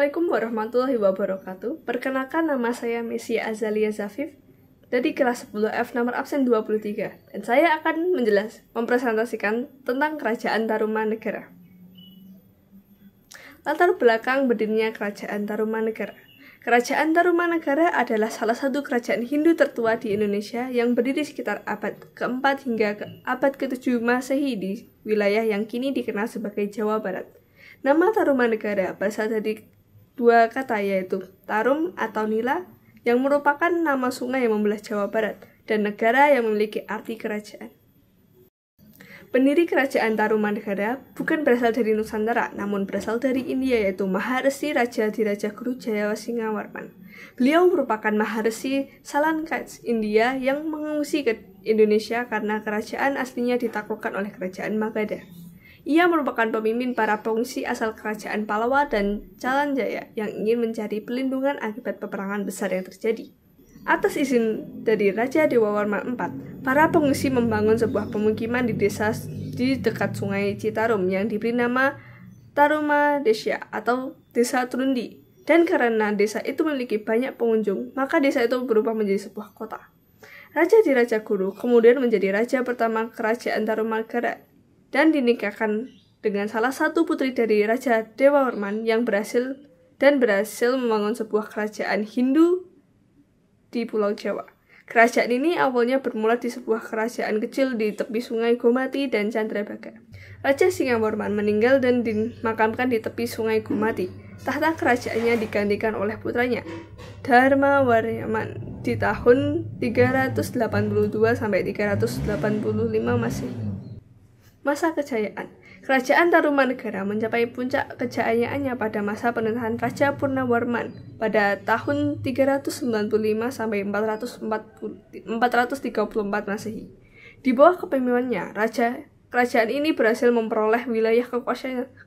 Assalamualaikum warahmatullahi wabarakatuh. Perkenalkan, nama saya Mesia Azalia Zafif dari kelas 10F nomor absen 23, dan saya akan mempresentasikan tentang Kerajaan Tarumanegara. Latar belakang berdirinya Kerajaan Tarumanegara. Kerajaan Tarumanegara adalah salah satu kerajaan Hindu tertua di Indonesia yang berdiri sekitar abad ke-4 hingga abad ke-7 Masehi di wilayah yang kini dikenal sebagai Jawa Barat. Nama Tarumanegara berasal dari dua kata, yaitu Tarum atau Nila yang merupakan nama sungai yang membelah Jawa Barat, dan negara yang memiliki arti kerajaan. Pendiri Kerajaan Tarumanegara bukan berasal dari Nusantara, namun berasal dari India, yaitu Maharesi Raja Guru Jayasingawarman. Beliau merupakan Maharesi Salankaj India yang mengungsi ke Indonesia karena kerajaan aslinya ditaklukkan oleh Kerajaan Magadha. Ia merupakan pemimpin para pengungsi asal Kerajaan Pallava dan Calanjaya yang ingin mencari pelindungan akibat peperangan besar yang terjadi. Atas izin dari Raja Dewawarman IV, para pengungsi membangun sebuah pemukiman di desa di dekat Sungai Citarum yang diberi nama Tarumadesya atau Desa Trundi. Dan karena desa itu memiliki banyak pengunjung, maka desa itu berubah menjadi sebuah kota. Raja Guru kemudian menjadi raja pertama Kerajaan Tarumanegara dan dinikahkan dengan salah satu putri dari Raja Dewawarman yang berhasil membangun sebuah kerajaan Hindu di Pulau Jawa. Kerajaan ini awalnya bermula di sebuah kerajaan kecil di tepi Sungai Gomati dan Candrabaga. Raja Singawarman meninggal dan dimakamkan di tepi Sungai Gomati. Tahta kerajaannya digantikan oleh putranya, Dharmawarman, di tahun 382 sampai 385 Masehi. Masa kejayaan. Kerajaan Tarumanegara mencapai puncak kejayaannya pada masa pemerintahan Raja Purnawarman pada tahun 395 sampai 434 Masehi. Di bawah kepemimpinannya, kerajaan ini berhasil memperoleh wilayah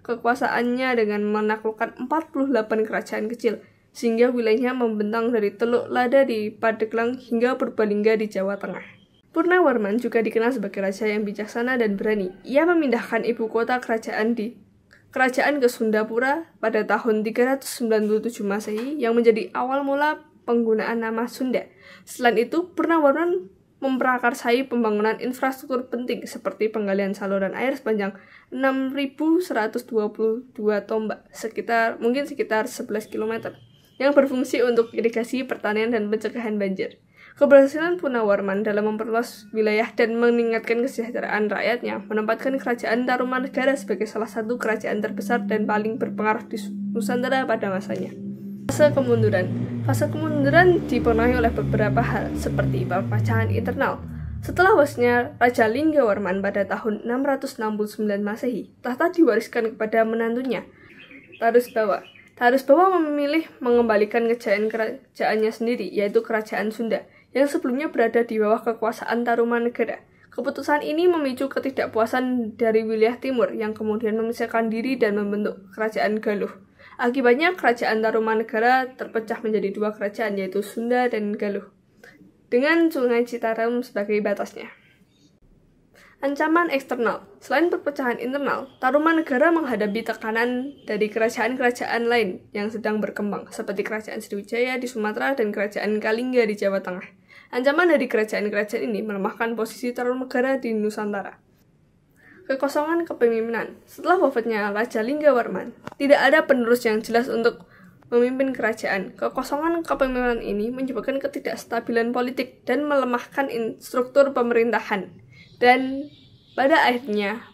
kekuasaannya dengan menaklukkan 48 kerajaan kecil, sehingga wilayahnya membentang dari Teluk Lada di Pandeglang hingga Purbalingga di Jawa Tengah. Purnawarman juga dikenal sebagai raja yang bijaksana dan berani. Ia memindahkan ibu kota kerajaan ke Sundapura pada tahun 397 Masehi yang menjadi awal mula penggunaan nama Sunda. Selain itu, Purnawarman memprakarsai pembangunan infrastruktur penting seperti penggalian saluran air sepanjang 6.122 tombak, sekitar 11 km, yang berfungsi untuk irigasi, pertanian, dan pencegahan banjir. Keberhasilan Purnawarman dalam memperluas wilayah dan meningkatkan kesejahteraan rakyatnya menempatkan Kerajaan Tarumanegara sebagai salah satu kerajaan terbesar dan paling berpengaruh di Nusantara pada masanya. Fase kemunduran dipenuhi oleh beberapa hal, seperti perpecahan internal. Setelah wasnya Raja Linggawarman pada tahun 669 Masehi, tahta diwariskan kepada menantunya, Tarusbawa. Tarusbawa memilih mengembalikan kejayaan kerajaannya sendiri, yaitu Kerajaan Sunda, yang sebelumnya berada di bawah kekuasaan Tarumanegara. Keputusan ini memicu ketidakpuasan dari wilayah timur yang kemudian memisahkan diri dan membentuk Kerajaan Galuh. Akibatnya Kerajaan Tarumanegara terpecah menjadi dua kerajaan, yaitu Sunda dan Galuh, dengan Sungai Citarum sebagai batasnya. Ancaman eksternal. Selain perpecahan internal, Tarumanegara menghadapi tekanan dari kerajaan-kerajaan lain yang sedang berkembang, seperti Kerajaan Sriwijaya di Sumatera dan Kerajaan Kalingga di Jawa Tengah. Ancaman dari kerajaan-kerajaan ini melemahkan posisi Tarumanegara di Nusantara. Kekosongan kepemimpinan. Setelah wafatnya Raja Linggawarman, tidak ada penerus yang jelas untuk memimpin kerajaan. Kekosongan kepemimpinan ini menyebabkan ketidakstabilan politik dan melemahkan struktur pemerintahan, dan pada akhirnya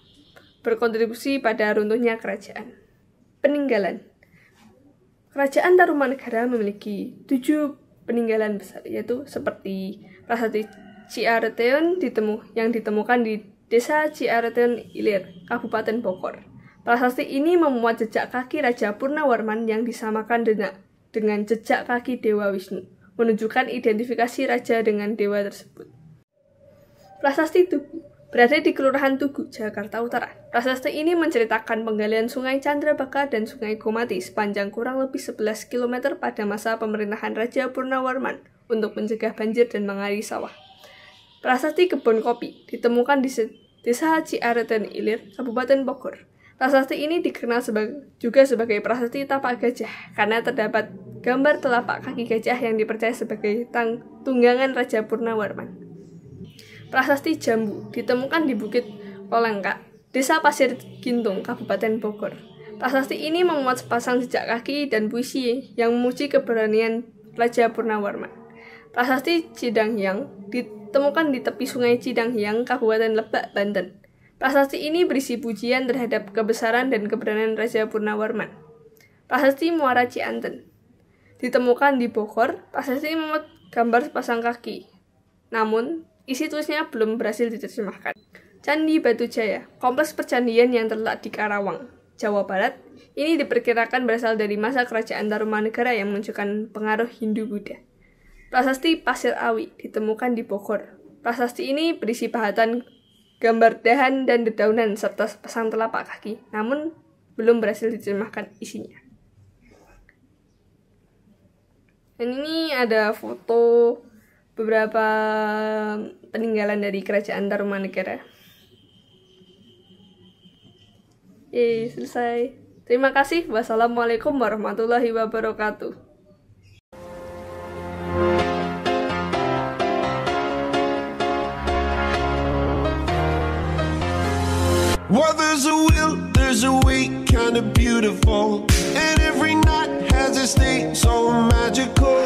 berkontribusi pada runtuhnya kerajaan. Peninggalan. Kerajaan Tarumanegara memiliki 7 peninggalan besar, yaitu seperti Prasasti Ciareteun yang ditemukan di Desa Ciareteun Ilir, Kabupaten Bogor. Prasasti ini memuat jejak kaki Raja Purnawarman yang disamakan dengan jejak kaki Dewa Wisnu, menunjukkan identifikasi raja dengan dewa tersebut. Prasasti Tugu berada di Kelurahan Tugu, Jakarta Utara. Prasasti ini menceritakan penggalian Sungai Candrabaga dan Sungai Gomati sepanjang kurang lebih 11 km pada masa pemerintahan Raja Purnawarman untuk mencegah banjir dan mengairi sawah. Prasasti Kebun Kopi ditemukan di Desa Ciareteun Ilir, Kabupaten Bogor. Prasasti ini dikenal juga sebagai prasasti tapak gajah karena terdapat gambar telapak kaki gajah yang dipercaya sebagai tunggangan Raja Purnawarman. Prasasti Jambu ditemukan di Bukit Kolengka, Desa Pasir Gintung, Kabupaten Bogor. Prasasti ini memuat sepasang jejak kaki dan puisi yang memuji keberanian Raja Purnawarman. Prasasti Cidanghyang ditemukan di tepi Sungai Cidanghyang, Kabupaten Lebak, Banten. Prasasti ini berisi pujian terhadap kebesaran dan keberanian Raja Purnawarman. Prasasti Muara Cianten ditemukan di Bogor. Prasasti memuat gambar sepasang kaki, namun isi tulisnya belum berhasil diterjemahkan. Candi Batu Jaya, kompleks percandian yang terletak di Karawang, Jawa Barat. Ini diperkirakan berasal dari masa kerajaan Tarumanegara yang menunjukkan pengaruh Hindu-Buddha. Prasasti Pasir Awi ditemukan di Bogor. Prasasti ini berisi pahatan gambar dahan dan dedaunan serta sepasang telapak kaki, namun belum berhasil diterjemahkan isinya. Dan ini ada foto beberapa peninggalan dari kerajaan Tarumanegara. Selesai. Terima kasih. Wassalamualaikum warahmatullahi wabarakatuh. Well, there's a will, there's a way, kind of beautiful. And every night has its day, so magical.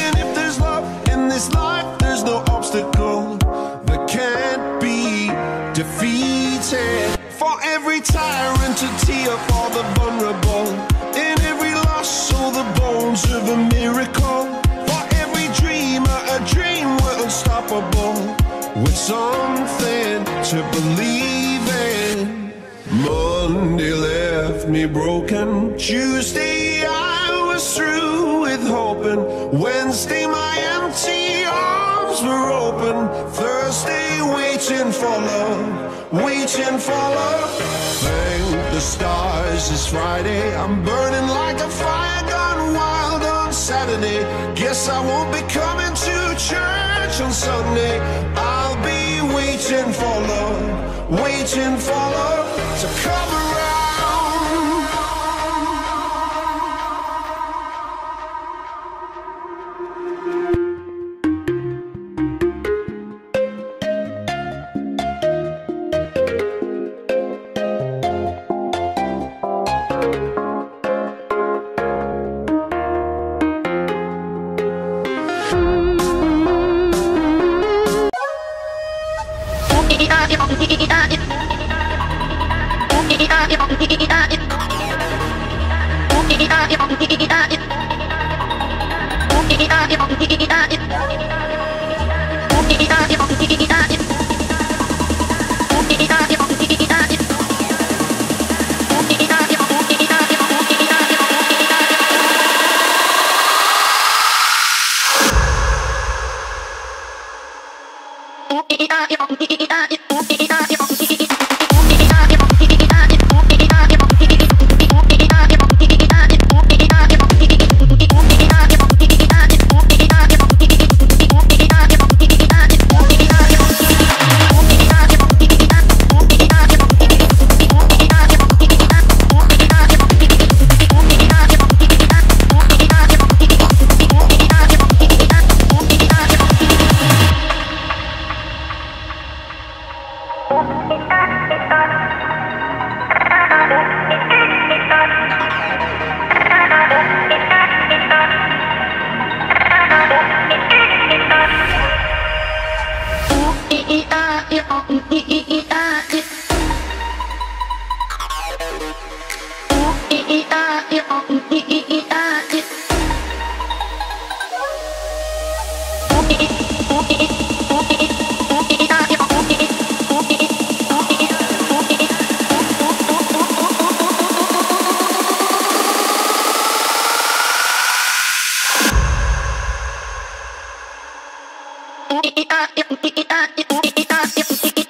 And if there's love in this life, there's no obstacle that can't be defeated. For every tyrant to tear for the vulnerable. In every loss, so the bones of a miracle. For every dreamer, a dream we're unstoppable. With something to believe in. Monday left me broken. Tuesday I was through with hoping. Wednesday my empty arms were open. Thursday waiting for love, waiting for love. Thank the stars it's Friday. I'm burning like a fire gone wild on Saturday. Guess I won't be coming to church on Sunday. I'll be waiting for love, waiting for love to come around. It